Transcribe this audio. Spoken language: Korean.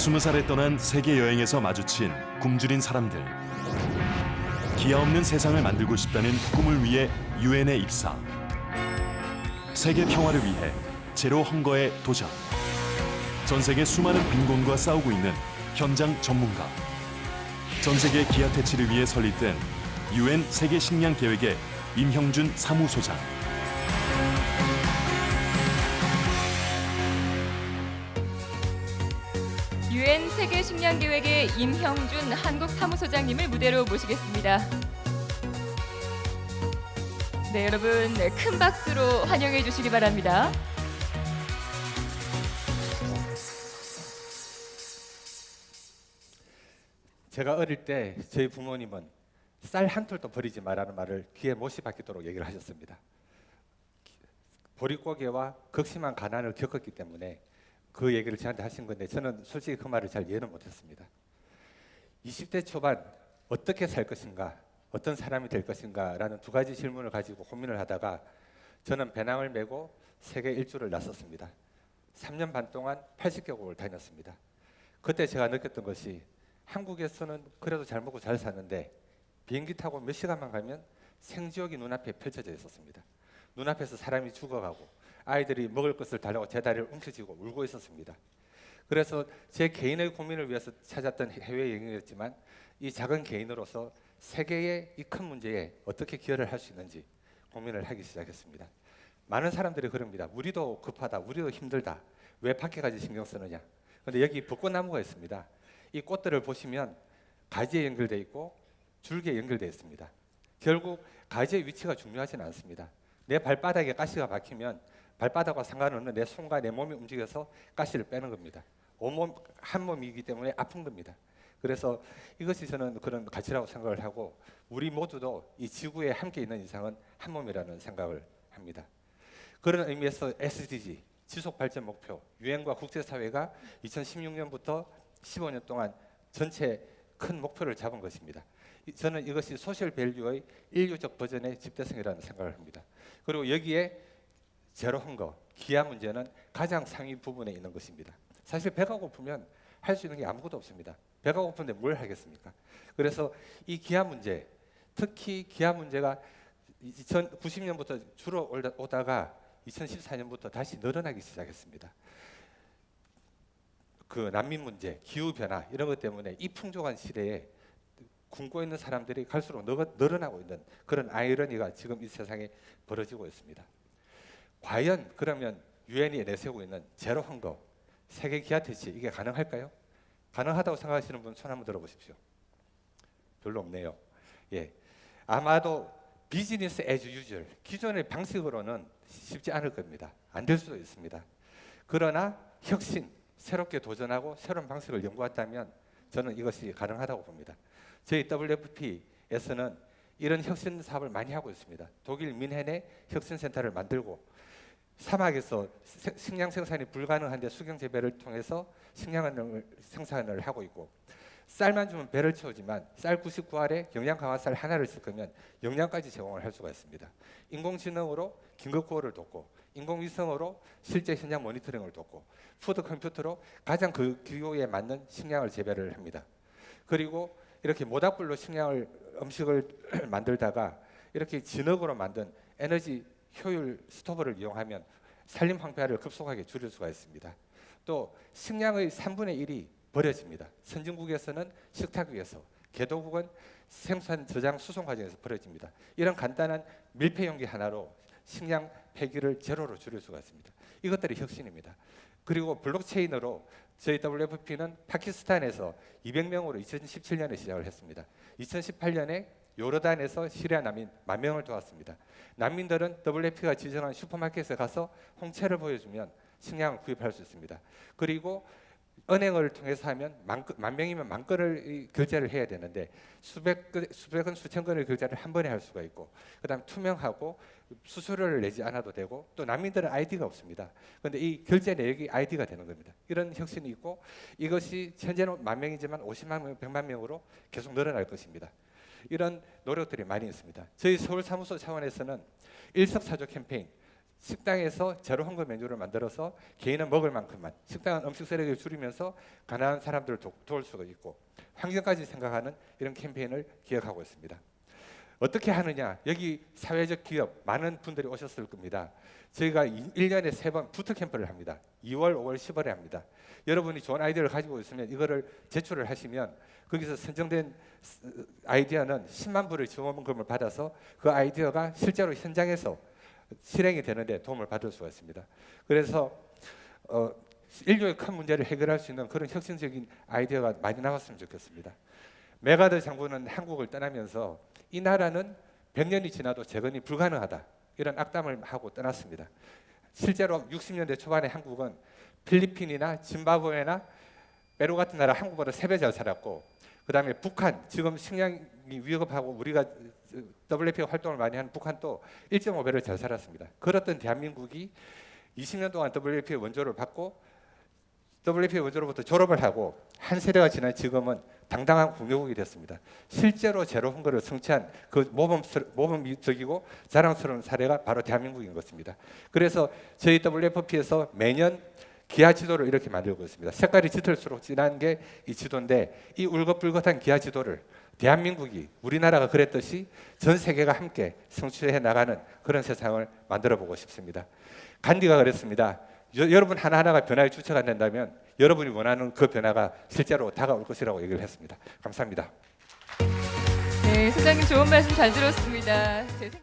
20살에 떠난 세계 여행에서 마주친 굶주린 사람들. 기아 없는 세상을 만들고 싶다는 꿈을 위해 유엔에 입사. 세계 평화를 위해 제로 헝거에 도전. 전 세계 수많은 빈곤과 싸우고 있는 현장 전문가. 전 세계 기아 퇴치를 위해 설립된 유엔 세계 식량 계획의 임형준 사무소장. 유엔 세계 식량 계획의 임형준 한국 사무소장님을 무대로 모시겠습니다. 네, 여러분 큰 박수로 환영해 주시기 바랍니다. 제가 어릴 때 저희 부모님은 쌀 한 톨도 버리지 말라는 말을 귀에 못이 박히도록 얘기를 하셨습니다. 보릿고개와 극심한 가난을 겪었기 때문에 그 얘기를 저한테 하신 건데 저는 솔직히 그 말을 잘 이해는 못했습니다. 20대 초반 어떻게 살 것인가, 어떤 사람이 될 것인가 라는 두 가지 질문을 가지고 고민을 하다가 저는 배낭을 메고 세계 일주를 나섰습니다. 3년 반 동안 80개국을 다녔습니다. 그때 제가 느꼈던 것이 한국에서는 그래도 잘 먹고 잘 사는데 비행기 타고 몇 시간만 가면 생지옥이 눈앞에 펼쳐져 있었습니다. 눈앞에서 사람이 죽어가고 아이들이 먹을 것을 달라고 제 다리를 움켜쥐고 울고 있었습니다. 그래서 제 개인의 고민을 위해서 찾았던 해외여행이었지만 이 작은 개인으로서 세계의 이 큰 문제에 어떻게 기여를 할 수 있는지 고민을 하기 시작했습니다. 많은 사람들이 그럽니다. 우리도 급하다, 우리도 힘들다, 왜 밖에까지 신경 쓰느냐. 그런데 여기 벚꽃나무가 있습니다. 이 꽃들을 보시면 가지에 연결되어 있고 줄기에 연결되어 있습니다. 결국 가지의 위치가 중요하지는 않습니다. 내 발바닥에 가시가 박히면 발바닥과 상관없는 내 손과 내 몸이 움직여서 가시를 빼는 겁니다. 온몸 한 몸이기 때문에 아픈 겁니다. 그래서 이것이 저는 그런 가치라고 생각을 하고 우리 모두도 이 지구에 함께 있는 이상은 한 몸이라는 생각을 합니다. 그런 의미에서 SDG 지속 발전 목표 유엔과 국제사회가 2016년부터 15년 동안 전체 큰 목표를 잡은 것입니다. 저는 이것이 소셜 밸류의 인류적 버전의 집대성이라는 생각을 합니다. 그리고 여기에 제로 헝거, 기아 문제는 가장 상위 부분에 있는 것입니다. 사실 배가 고프면 할 수 있는 게 아무것도 없습니다. 배가 고픈데 뭘 하겠습니까? 그래서 이 기아 문제, 특히 기아 문제가 2090년부터 줄어 오다가 2014년부터 다시 늘어나기 시작했습니다. 그 난민 문제, 기후 변화 이런 것 때문에 이 풍족한 시대에 굶고 있는 사람들이 갈수록 늘어나고 있는 그런 아이러니가 지금 이 세상에 벌어지고 있습니다. 과연 그러면 유엔이 내세우고 있는 제로 헝거, 세계 기아 퇴치 이게 가능할까요? 가능하다고 생각하시는 분 손 한번 들어보십시오. 별로 없네요. 예, 아마도 비즈니스 애즈 유주얼 기존의 방식으로는 쉽지 않을 겁니다. 안 될 수도 있습니다. 그러나 혁신, 새롭게 도전하고 새로운 방식을 연구한다면 저는 이것이 가능하다고 봅니다. 저희 WFP에서는 이런 혁신 사업을 많이 하고 있습니다. 독일 뮌헨에 혁신센터를 만들고 사막에서 식량 생산이 불가능한데 수경 재배를 통해서 식량을 생산을 하고 있고 쌀만 주면 배를 채우지만 쌀 99알에 영양 강화 쌀 하나를 쓸 거면 영양까지 제공을 할 수가 있습니다. 인공지능으로 긴급 구호를 돕고 인공위성으로 실제 현장 모니터링을 돕고 푸드 컴퓨터로 가장 그 기호에 맞는 식량을 재배를 합니다. 그리고 이렇게 모닥불로 음식을 만들다가 이렇게 진흙으로 만든 에너지 효율 스토브를 이용하면 산림 황폐화를 급속하게 줄일 수가 있습니다. 또 식량의 3분의 1이 버려집니다. 선진국에서는 식탁 위에서, 개도국은 생산, 저장, 수송 과정에서 버려집니다. 이런 간단한 밀폐 용기 하나로 식량 폐기를 제로로 줄일 수가 있습니다. 이것들이 혁신입니다. 그리고 블록체인으로 저희 WFP는 파키스탄에서 200명으로 2017년에 시작을 했습니다. 2018년에 요르단에서 시리아 난민 10,000명을 도왔습니다. 난민들은 WFP가 지정한 슈퍼마켓에 가서 홍채를 보여주면 식량을 구입할 수 있습니다. 그리고 은행을 통해서 하면 10,000명이면 10,000건을 결제를 해야 되는데 수백 건, 수천 건을 결제를 한 번에 할 수가 있고 그다음 투명하고 수수료를 내지 않아도 되고 또 난민들은 아이디가 없습니다. 그런데 이 결제 내역이 아이디가 되는 겁니다. 이런 혁신이 있고 이것이 현재는 10,000명이지만 50만 명, 100만 명으로 계속 늘어날 것입니다. 이런 노력들이 많이 있습니다. 저희 서울 사무소 차원에서는 일석사조 캠페인 식당에서 제로 헝거 메뉴를 만들어서 개인은 먹을 만큼만, 식당은 음식 쓰레기를 줄이면서 가난한 사람들을 도울 수가 있고 환경까지 생각하는 이런 캠페인을 기획하고 있습니다. 어떻게 하느냐? 여기 사회적 기업 많은 분들이 오셨을 겁니다. 저희가 1년에 3번 부트 캠프를 합니다. 2월, 5월, 10월에 합니다. 여러분이 좋은 아이디어를 가지고 있으면 이거를 제출을 하시면 거기서 선정된 아이디어는 10만 불의 지원금을 받아서 그 아이디어가 실제로 현장에서 실행이 되는데 도움을 받을 수가 있습니다. 그래서 인류의 큰 문제를 해결할 수 있는 그런 혁신적인 아이디어가 많이 나왔으면 좋겠습니다. 메가더 장군은 한국을 떠나면서 이 나라는 100년이 지나도 재건이 불가능하다 이런 악담을 하고 떠났습니다. 실제로 60년대 초반에 한국은 필리핀이나 짐바브웨나 페루 같은 나라 한국보다 3배 잘 살았고 그 다음에 북한 지금 식량이 위급하고 우리가 WFP 활동을 많이 하는 북한도 1.5배를 잘 살았습니다. 그렇던 대한민국이 20년 동안 WFP 원조를 받고 WFP 원조로부터 졸업을 하고 한 세대가 지난 지금은 당당한 공유국이 됐습니다. 실제로 제로 헝거를 성취한 그 모범적이고 자랑스러운 사례가 바로 대한민국인 것입니다. 그래서 저희 WFP에서 매년 기하 지도를 이렇게 만들고 있습니다. 색깔이 짙을수록 진한 게 이 지도인데 이 울긋불긋한 기하 지도를 대한민국이 우리나라가 그랬듯이 전 세계가 함께 성취해 나가는 그런 세상을 만들어 보고 싶습니다. 간디가 그랬습니다. 여러분 하나하나가 변화의 주체가 된다면 여러분이 원하는 그 변화가 실제로 다가올 것이라고 얘기를 했습니다. 감사합니다. 네, 소장님 좋은 말씀 잘 들었습니다.